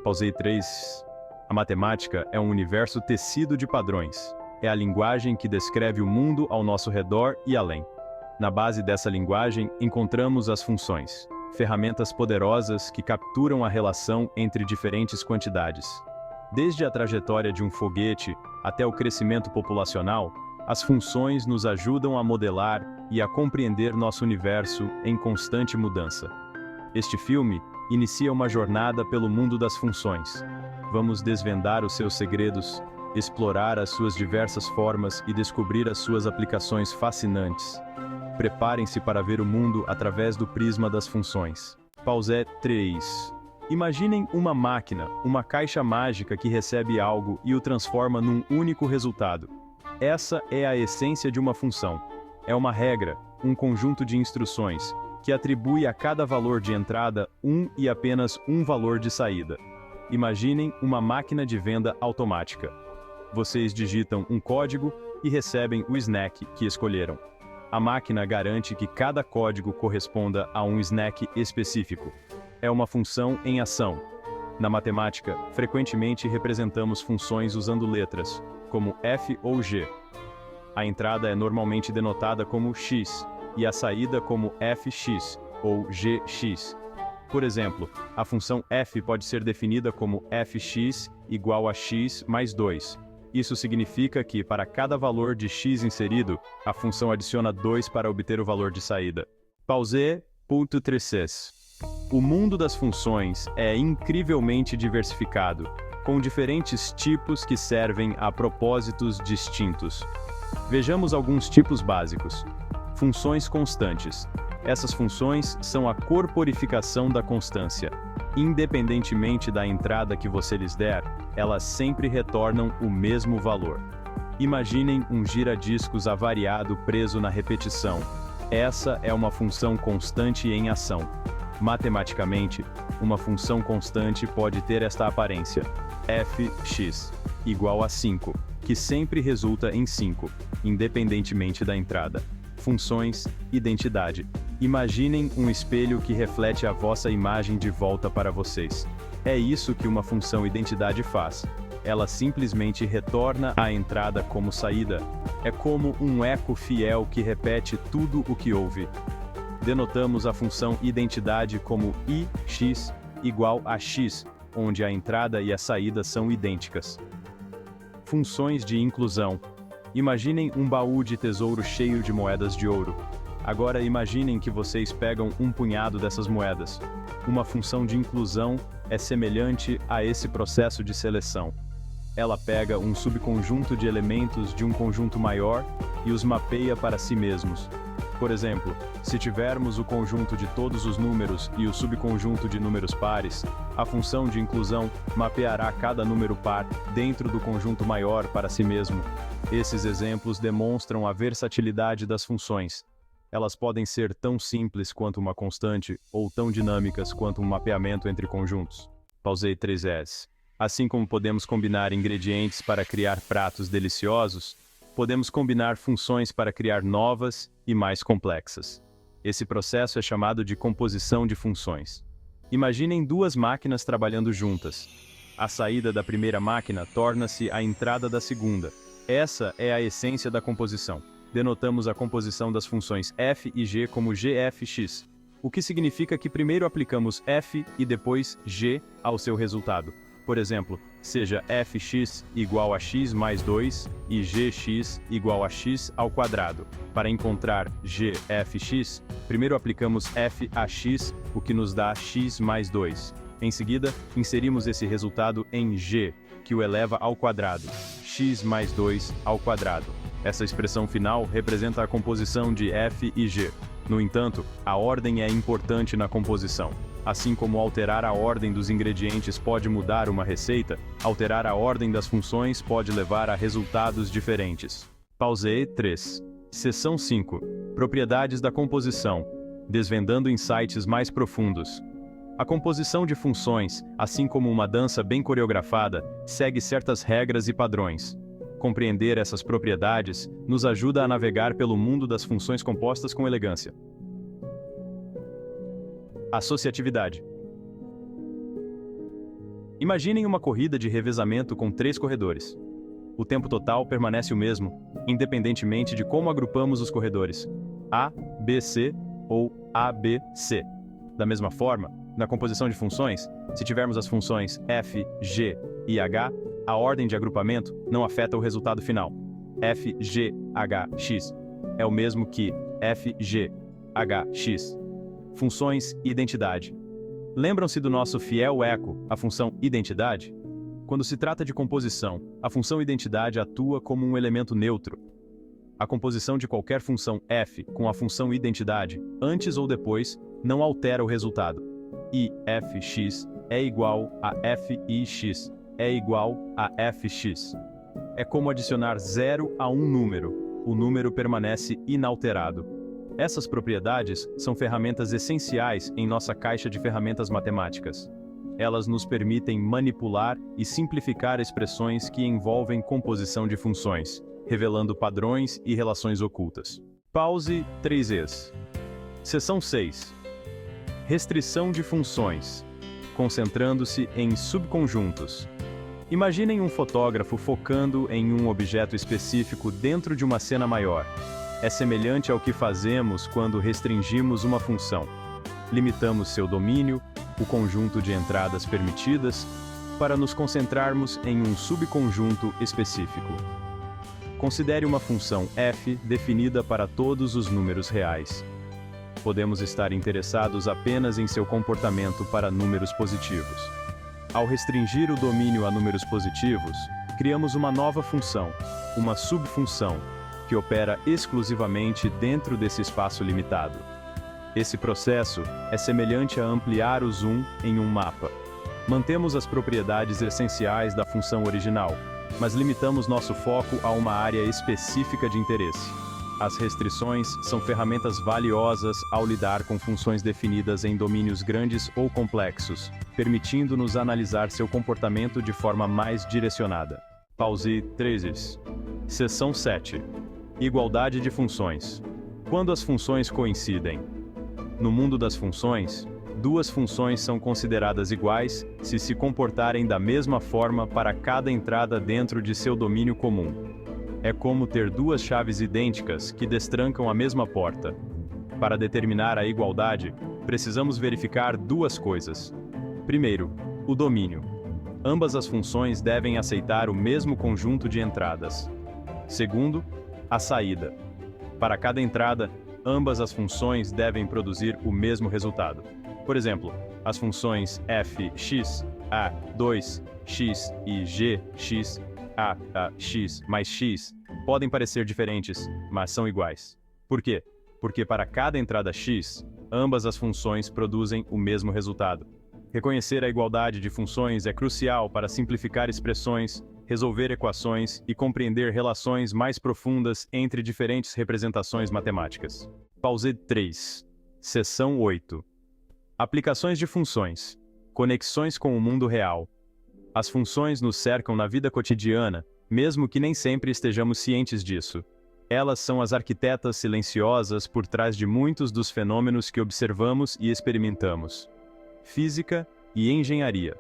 Pausei 3. A matemática é um universo tecido de padrões. É a linguagem que descreve o mundo ao nosso redor e além. Na base dessa linguagem, encontramos as funções, ferramentas poderosas que capturam a relação entre diferentes quantidades. Desde a trajetória de um foguete até o crescimento populacional, as funções nos ajudam a modelar e a compreender nosso universo em constante mudança. Este filme inicia uma jornada pelo mundo das funções. Vamos desvendar os seus segredos, explorar as suas diversas formas e descobrir as suas aplicações fascinantes. Preparem-se para ver o mundo através do prisma das funções. Pausé 3. Imaginem uma máquina, uma caixa mágica que recebe algo e o transforma num único resultado. Essa é a essência de uma função. É uma regra, um conjunto de instruções, que atribui a cada valor de entrada um e apenas um valor de saída. Imaginem uma máquina de venda automática. Vocês digitam um código e recebem o snack que escolheram. A máquina garante que cada código corresponda a um snack específico. É uma função em ação. Na matemática, frequentemente representamos funções usando letras, como f ou g. A entrada é normalmente denotada como x, e a saída como fx, ou gx. Por exemplo, a função f pode ser definida como fx igual a x mais 2. Isso significa que, para cada valor de x inserido, a função adiciona 2 para obter o valor de saída. Pausé, ponto 3. O mundo das funções é incrivelmente diversificado, com diferentes tipos que servem a propósitos distintos. Vejamos alguns tipos básicos. Funções constantes. Essas funções são a corporificação da constância. Independentemente da entrada que você lhes der, elas sempre retornam o mesmo valor. Imaginem um giradiscos avariado preso na repetição. Essa é uma função constante em ação. Matematicamente, uma função constante pode ter esta aparência: fx igual a 5, que sempre resulta em 5, independentemente da entrada. Funções, identidade. Imaginem um espelho que reflete a vossa imagem de volta para vocês. É isso que uma função identidade faz. Ela simplesmente retorna a entrada como saída. É como um eco fiel que repete tudo o que ouve. Denotamos a função identidade como ix igual a x, onde a entrada e a saída são idênticas. Funções de inclusão. Imaginem um baú de tesouro cheio de moedas de ouro. Agora imaginem que vocês pegam um punhado dessas moedas. Uma função de inclusão é semelhante a esse processo de seleção. Ela pega um subconjunto de elementos de um conjunto maior e os mapeia para si mesmos. Por exemplo, se tivermos o conjunto de todos os números e o subconjunto de números pares, a função de inclusão mapeará cada número par dentro do conjunto maior para si mesmo. Esses exemplos demonstram a versatilidade das funções. Elas podem ser tão simples quanto uma constante ou tão dinâmicas quanto um mapeamento entre conjuntos. Pausei 3s. Assim como podemos combinar ingredientes para criar pratos deliciosos, podemos combinar funções para criar novas e mais complexas. Esse processo é chamado de composição de funções. Imaginem duas máquinas trabalhando juntas. A saída da primeira máquina torna-se a entrada da segunda. Essa é a essência da composição. Denotamos a composição das funções f e g como gfx, o que significa que primeiro aplicamos f e depois g ao seu resultado. Por exemplo, seja fx igual a x mais 2 e gx igual a x ao quadrado. Para encontrar gfx, primeiro aplicamos f a x, o que nos dá x mais 2. Em seguida, inserimos esse resultado em g, que o eleva ao quadrado, x mais 2 ao quadrado. Essa expressão final representa a composição de f e g. No entanto, a ordem é importante na composição. Assim como alterar a ordem dos ingredientes pode mudar uma receita, alterar a ordem das funções pode levar a resultados diferentes. Pausei 3. Seção 5. Propriedades da composição. Desvendando insights mais profundos. A composição de funções, assim como uma dança bem coreografada, segue certas regras e padrões. Compreender essas propriedades nos ajuda a navegar pelo mundo das funções compostas com elegância. Associatividade. Imaginem uma corrida de revezamento com 3 corredores. O tempo total permanece o mesmo, independentemente de como agrupamos os corredores, A, B, C ou A, B, C. Da mesma forma, na composição de funções, se tivermos as funções f, g e h, a ordem de agrupamento não afeta o resultado final. f, g, h, x é o mesmo que f, g, h, x. Funções identidade. Lembram-se do nosso fiel eco, a função identidade? Quando se trata de composição, a função identidade atua como um elemento neutro. A composição de qualquer função f com a função identidade, antes ou depois, não altera o resultado. I fx é igual a fix é igual a fx. É como adicionar 0 a um número. O número permanece inalterado. Essas propriedades são ferramentas essenciais em nossa caixa de ferramentas matemáticas. Elas nos permitem manipular e simplificar expressões que envolvem composição de funções, revelando padrões e relações ocultas. Pause 3Es. Seção 6. Restrição de funções, concentrando-se em subconjuntos. Imaginem um fotógrafo focando em um objeto específico dentro de uma cena maior. É semelhante ao que fazemos quando restringimos uma função. Limitamos seu domínio, o conjunto de entradas permitidas, para nos concentrarmos em um subconjunto específico. Considere uma função f definida para todos os números reais. Podemos estar interessados apenas em seu comportamento para números positivos. Ao restringir o domínio a números positivos, criamos uma nova função, uma subfunção, que opera exclusivamente dentro desse espaço limitado. Esse processo é semelhante a ampliar o zoom em um mapa. Mantemos as propriedades essenciais da função original, mas limitamos nosso foco a uma área específica de interesse. As restrições são ferramentas valiosas ao lidar com funções definidas em domínios grandes ou complexos, permitindo-nos analisar seu comportamento de forma mais direcionada. Pause 3Es. Seção 7. Igualdade de funções. Quando as funções coincidem. No mundo das funções, duas funções são consideradas iguais se se comportarem da mesma forma para cada entrada dentro de seu domínio comum. É como ter duas chaves idênticas que destrancam a mesma porta. Para determinar a igualdade, precisamos verificar duas coisas. Primeiro, o domínio. Ambas as funções devem aceitar o mesmo conjunto de entradas. Segundo, a saída. Para cada entrada, ambas as funções devem produzir o mesmo resultado. Por exemplo, as funções fx, a, 2, x e gx, a, x mais x, podem parecer diferentes, mas são iguais. Por quê? Porque para cada entrada x, ambas as funções produzem o mesmo resultado. Reconhecer a igualdade de funções é crucial para simplificar expressões, resolver equações e compreender relações mais profundas entre diferentes representações matemáticas. Pause 3. Seção 8. Aplicações de funções. Conexões com o mundo real. As funções nos cercam na vida cotidiana, mesmo que nem sempre estejamos cientes disso. Elas são as arquitetas silenciosas por trás de muitos dos fenômenos que observamos e experimentamos. Física e engenharia.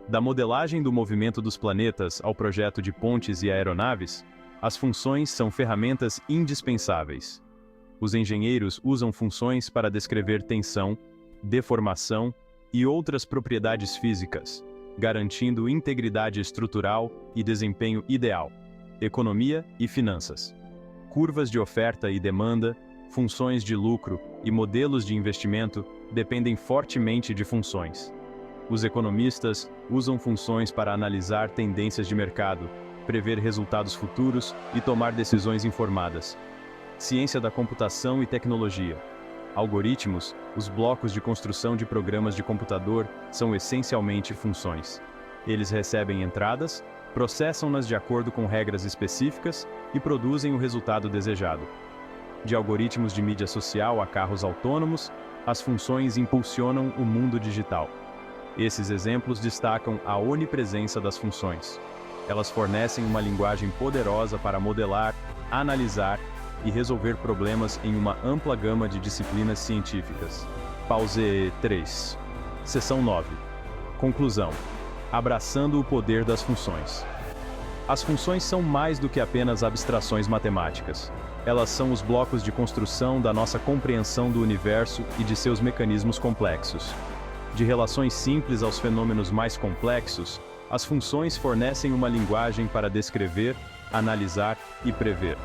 Da modelagem do movimento dos planetas ao projeto de pontes e aeronaves, as funções são ferramentas indispensáveis. Os engenheiros usam funções para descrever tensão, deformação e outras propriedades físicas, garantindo integridade estrutural e desempenho ideal. Economia e finanças. Curvas de oferta e demanda, funções de lucro e modelos de investimento dependem fortemente de funções. Os economistas usam funções para analisar tendências de mercado, prever resultados futuros e tomar decisões informadas. Ciência da computação e tecnologia. Algoritmos, os blocos de construção de programas de computador, são essencialmente funções. Eles recebem entradas, processam-nas de acordo com regras específicas e produzem o resultado desejado. De algoritmos de mídia social a carros autônomos, as funções impulsionam o mundo digital. Esses exemplos destacam a onipresença das funções. Elas fornecem uma linguagem poderosa para modelar, analisar e resolver problemas em uma ampla gama de disciplinas científicas. Pause 3. Seção 9. Conclusão. Abraçando o poder das funções. As funções são mais do que apenas abstrações matemáticas. Elas são os blocos de construção da nossa compreensão do universo e de seus mecanismos complexos. De relações simples aos fenômenos mais complexos, as funções fornecem uma linguagem para descrever, analisar e prever.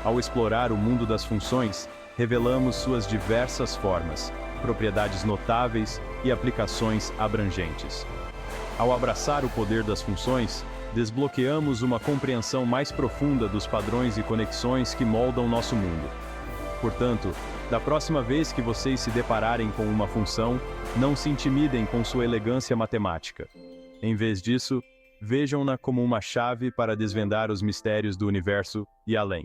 Ao explorar o mundo das funções, revelamos suas diversas formas, propriedades notáveis e aplicações abrangentes. Ao abraçar o poder das funções, desbloqueamos uma compreensão mais profunda dos padrões e conexões que moldam nosso mundo. Portanto, da próxima vez que vocês se depararem com uma função, não se intimidem com sua elegância matemática. Em vez disso, vejam-na como uma chave para desvendar os mistérios do universo e além.